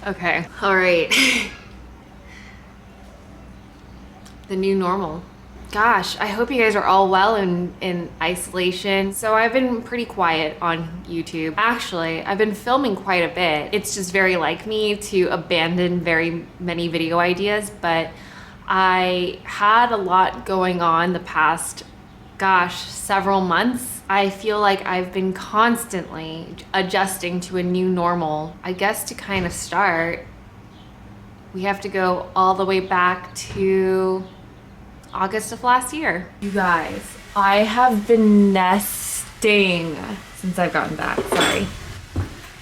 Okay, all right. The new normal. Gosh, I hope you guys are all well in isolation. So I've been pretty quiet on YouTube. Actually, I've been filming quite a bit. It's just very like me to abandon very many video ideas, but I had a lot going on the past, gosh, several months. I feel like I've been constantly adjusting to a new normal. I guess to kind of start, we have to go all the way back to August of last year. You guys, I have been nesting since I've gotten back, sorry.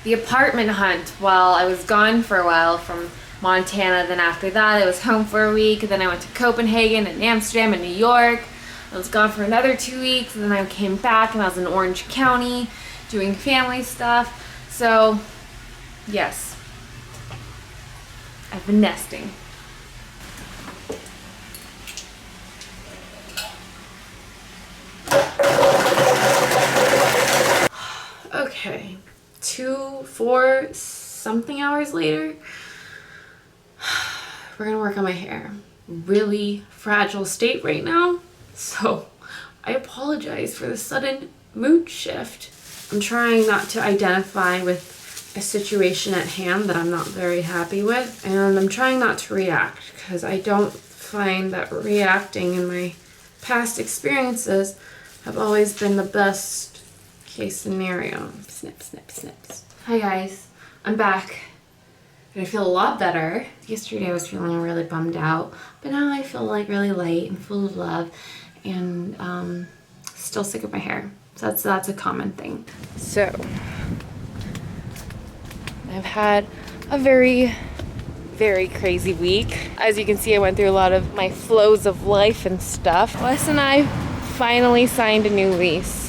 The apartment hunt while I was gone for a while from Montana, then after that I was home for a week, then I went to Copenhagen and Amsterdam and New York. I was gone for another 2 weeks, and then I came back and I was in Orange County doing family stuff. So, yes, I've been nesting. Okay, 4 something hours later, we're gonna work on my hair. Really fragile state right now, so I apologize for the sudden mood shift. I'm trying not to identify with a situation at hand that I'm not very happy with, and I'm trying not to react because I don't find that reacting in my past experiences have always been the best case scenario. Snip, snip, snips. Hi guys, I'm back. And I feel a lot better. Yesterday I was feeling really bummed out, but now I feel like really light and full of love, and still sick of my hair. So that's a common thing. So I've had a very crazy week. As you can see, I went through a lot of my flows of life and stuff. Wes and I finally signed a new lease.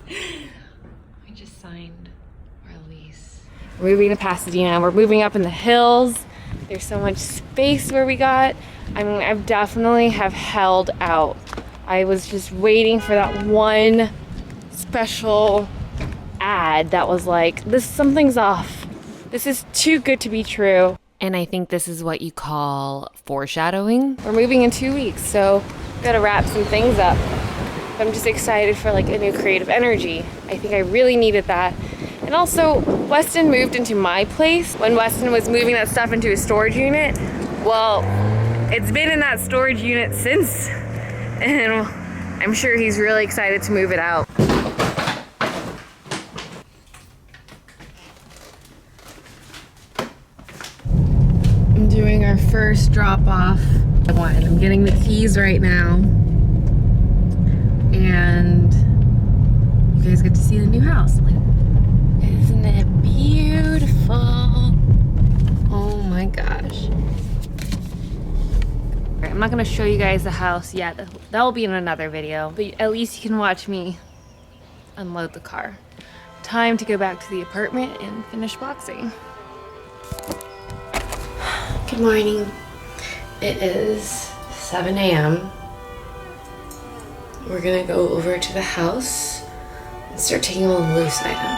We just signed our lease. We're moving to Pasadena. We're moving up in the hills. There's so much space where we got. I mean, I've definitely have held out. I was just waiting for that one special ad that was like, something's off. This is too good to be true. And I think this is what you call foreshadowing. We're moving in 2 weeks, so gotta wrap some things up. I'm just excited for like a new creative energy. I think I really needed that. And also, Weston moved into my place when Weston was moving that stuff into a storage unit. Well, it's been in that storage unit since, and I'm sure he's really excited to move it out. I'm doing our first drop off. I'm getting the keys right now. And you guys get to see the new house. Like, isn't it beautiful? Oh my gosh. I'm not gonna show you guys the house yet. That'll be in another video, but at least you can watch me unload the car. Time to go back to the apartment and finish boxing. Good morning. It is 7 a.m. We're gonna go over to the house and start taking all the loose items.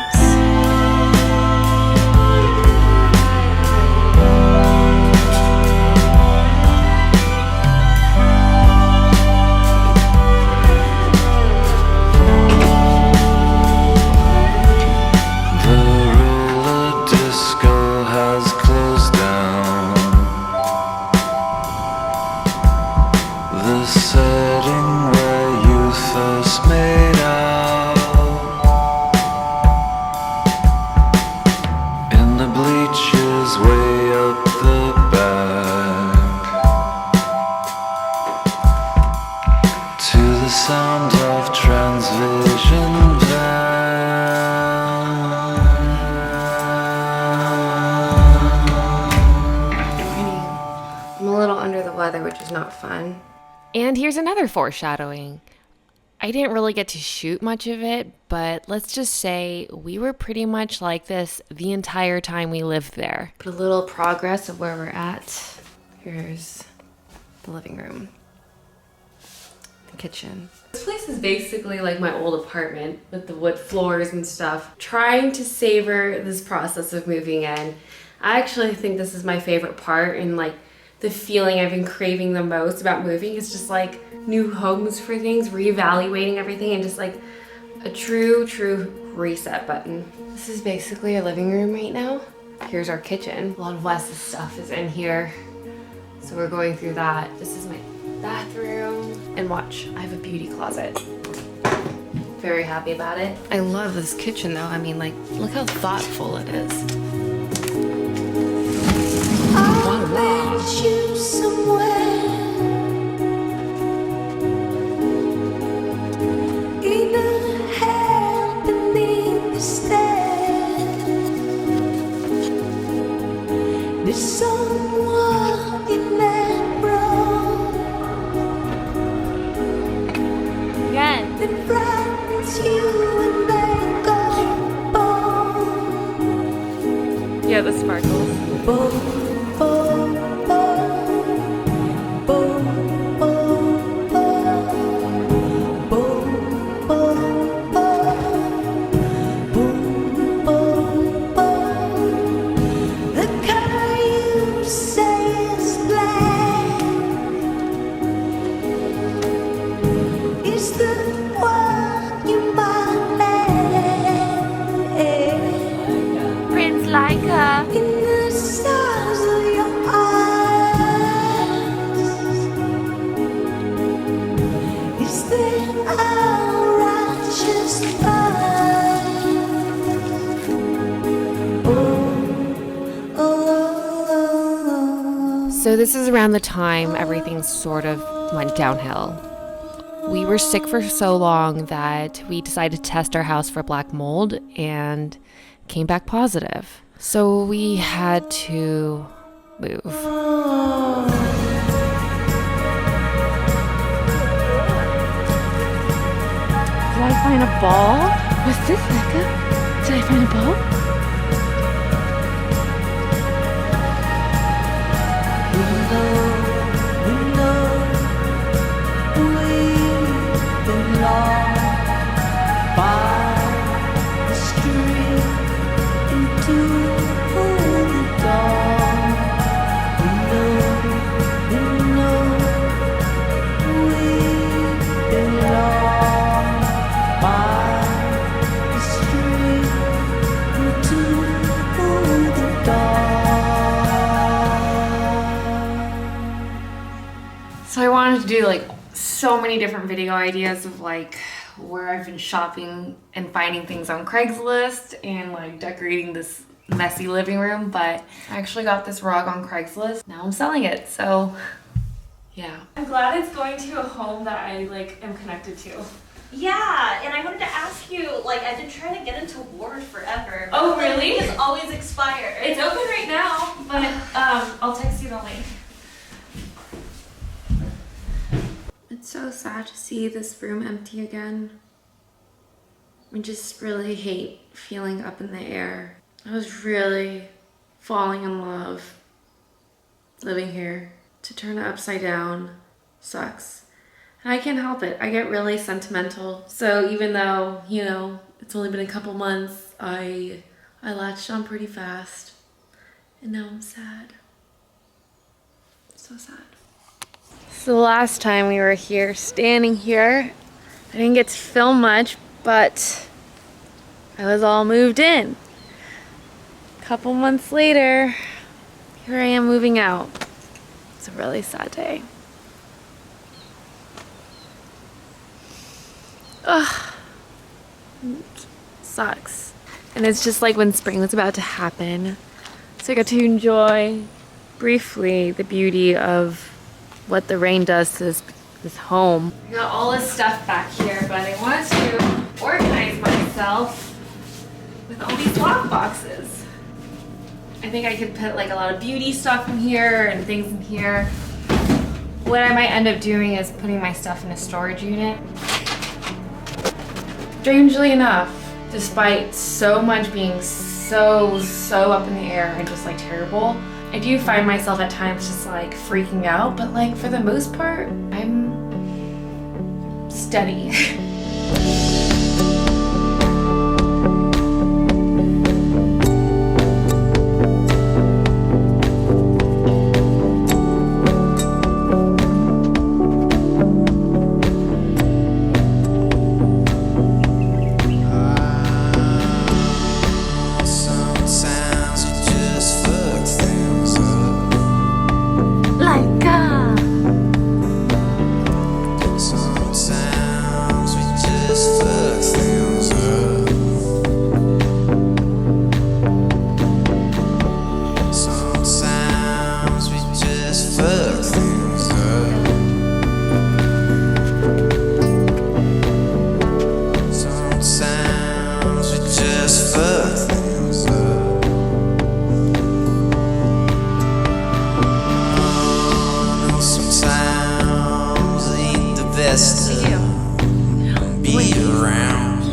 Which is not fun. And here's another foreshadowing. I didn't really get to shoot much of it, but let's just say we were pretty much like this the entire time we lived there. But a little progress of where we're at. Here's the living room, the kitchen. This place is basically like my old apartment with the wood floors and stuff. Trying to savor this process of moving in. I actually think this is my favorite part, and like the feeling I've been craving the most about moving is just like new homes for things, reevaluating everything, and just like a true reset button. This is basically our living room right now. Here's our kitchen. A lot of Wes's stuff is in here, so we're going through that. This is my bathroom. And watch, I have a beauty closet. Very happy about it. I love this kitchen though. I mean, like, look how thoughtful it is. I'll meet you somewhere in the hell beneath the stairs. There's someone in that room that frightens you and they go boom. Yeah, the sparkles. Boom, boom, boom, boom, boom, boom, boom, boom, boom, boom. The color you say is black is the one you might let. Prince like her. In the stars of your eyes, is there a righteous fight? Oh, oh, oh. So this is around the time everything sort of went downhill. We were sick for so long that we decided to test our house for black mold and came back positive. So we had to move. Did I find a ball? What's this, Becca? Did I find a ball? we know we belong by the street into the dawn. We know we belong by the street into the dawn. So I wanted to do like so many different video ideas of like where I've been shopping and finding things on Craigslist and like decorating this messy living room, but I actually got this rug on Craigslist. Now I'm selling it, so yeah. I'm glad it's going to a home that I like am connected to. Yeah, and I wanted to ask you, like, I've been trying to get into Ward forever. Oh, but really? The link is always expired. It's open right now, but I'll text you the link. It's so sad to see this room empty again. I just really hate feeling up in the air. I was really falling in love living here. To turn it upside down sucks. And I can't help it. I get really sentimental. So even though, you know, it's only been a couple months, I latched on pretty fast. And now I'm sad. So sad. So the last time we were here, standing here, I didn't get to film much, but I was all moved in. A couple months later, here I am moving out. It's a really sad day. Ugh. Sucks. And it's just like when spring was about to happen. So I got to enjoy briefly the beauty of what the rain does to this home. I got all this stuff back here, but I wanted to organize myself with all these lock boxes. I think I could put like a lot of beauty stuff in here and things in here. What I might end up doing is putting my stuff in a storage unit. Strangely enough, despite so much being so up in the air and just like terrible, I do find myself at times just like freaking out, but like for the most part, I'm steady. Sometimes you just fuck things up. Like Sometimes we just fuck things up. Sometimes we just fuck things up. Sometimes we just fuck things up. Oh, sometimes ain't the best to be around.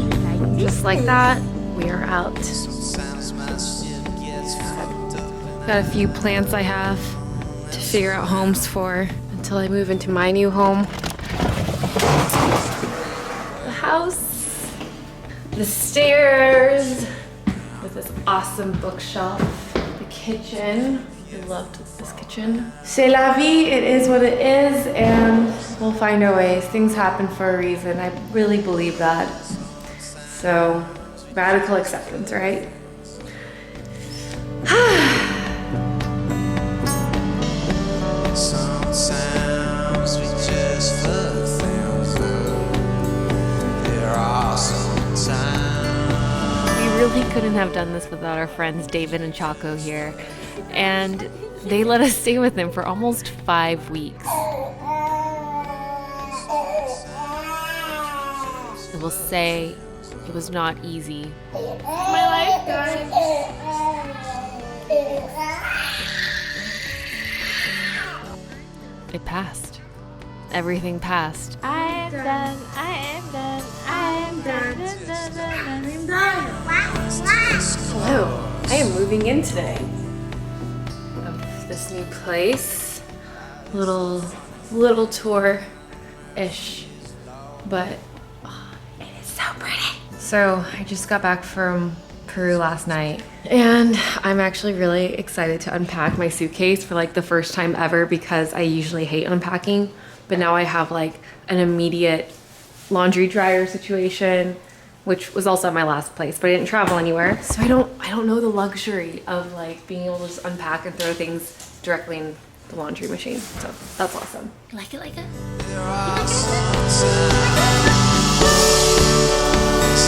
just like that, we are out. Sometimes my shit gets fucked up. Got a few plants I have to figure out homes for until I move into my new home. The house, the stairs with this awesome bookshelf, the kitchen. I loved this kitchen. C'est la vie, it is what it is, and we'll find our ways. Things happen for a reason. I really believe that. So, radical acceptance, right? Sometimes we just fuck things up. There are some times. We really couldn't have done this without our friends David and Chaco here. And they let us stay with them for almost 5 weeks. I will say it was not easy. My life, guys. It passed. Everything passed. I am done. I am done. I am done. I'm done. Hello. I am moving in today. Of this new place. Little tour-ish. But oh, it is so pretty. So I just got back from Peru last night. And I'm actually really excited to unpack my suitcase for like the first time ever because I usually hate unpacking. But now I have like an immediate laundry dryer situation, which was also at my last place, but I didn't travel anywhere. So I don't know the luxury of like being able to just unpack and throw things directly in the laundry machine. So that's awesome. Like it, like it. There are some times.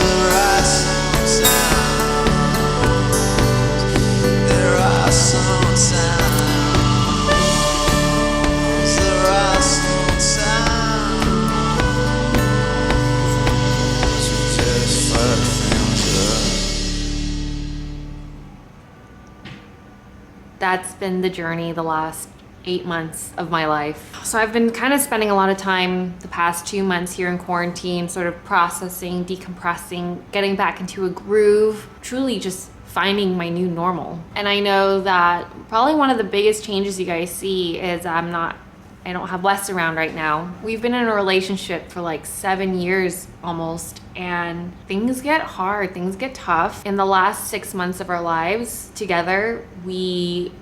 There are some times. There are some times. There are some times. We just fuck things up. That's been the journey the last 8 months of my life. So I've been kind of spending a lot of time the past 2 months here in quarantine, sort of processing, decompressing, getting back into a groove, truly just finding my new normal. And I know that probably one of the biggest changes you guys see is I don't have Wes around right now. We've been in a relationship for like 7 years almost, and things get hard, things get tough. In the last 6 months of our lives together, we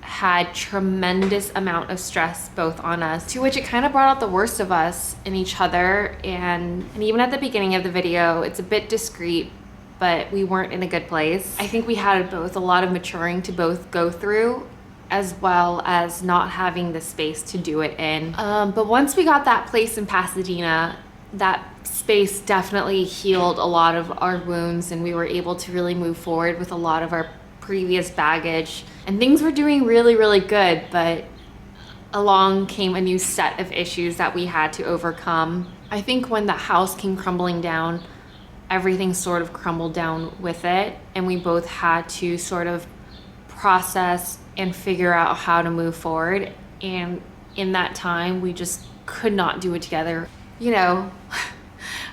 had tremendous amount of stress both on us, to which it kind of brought out the worst of us in each other. And even at the beginning of the video, it's a bit discreet, but we weren't in a good place. I think we had both a lot of maturing to both go through, as well as not having the space to do it in. But once we got that place in Pasadena, that space definitely healed a lot of our wounds, and we were able to really move forward with a lot of our previous baggage. And things were doing really, really good, but along came a new set of issues that we had to overcome. I think when the house came crumbling down, everything sort of crumbled down with it, and we both had to sort of process and figure out how to move forward. And in that time, we just could not do it together. You know,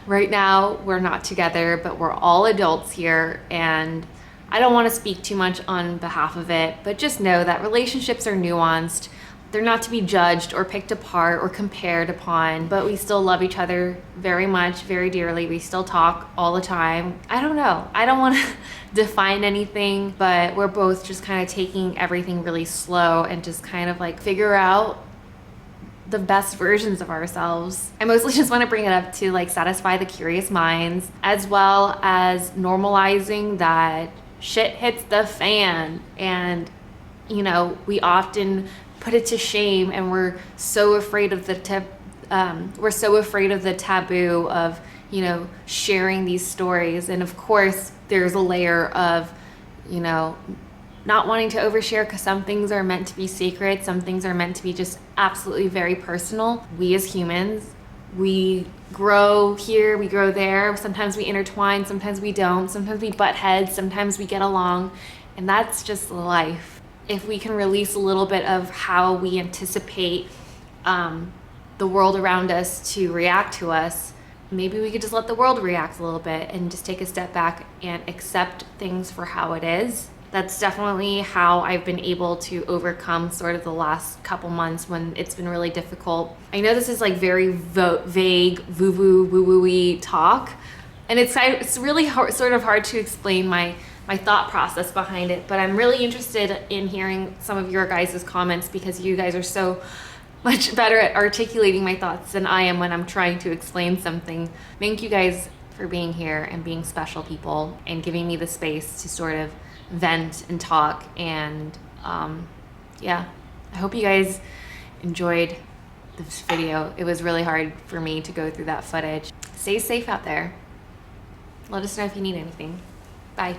right now we're not together, but we're all adults here, and I don't want to speak too much on behalf of it, but just know that relationships are nuanced. they're not to be judged or picked apart or compared upon, but we still love each other very much, very dearly. We still talk all the time. I don't know. I don't want to define anything, but we're both just kind of taking everything really slow and just kind of like figure out the best versions of ourselves. I mostly just want to bring it up to like satisfy the curious minds, as well as normalizing that shit hits the fan. And, you know, we often put it to shame, and we're so afraid of the taboo of, you know, sharing these stories. And of course, there's a layer of, you know, not wanting to overshare because some things are meant to be sacred, some things are meant to be just absolutely very personal. We as humans, we grow here, we grow there. Sometimes we intertwine, sometimes we don't. Sometimes we butt heads, sometimes we get along, and that's just life. If we can release a little bit of how we anticipate the world around us to react to us, maybe we could just let the world react a little bit and just take a step back and accept things for how it is. That's definitely how I've been able to overcome sort of the last couple months when it's been really difficult. I know this is like very vague, woo-woo-y talk, and it's really sort of hard to explain my thought process behind it, but I'm really interested in hearing some of your guys' comments, because you guys are so much better at articulating my thoughts than I am when I'm trying to explain something. Thank you guys for being here and being special people and giving me the space to sort of vent and talk. And yeah, I hope you guys enjoyed this video. It was really hard for me to go through that footage. Stay safe out there. Let us know if you need anything. Bye.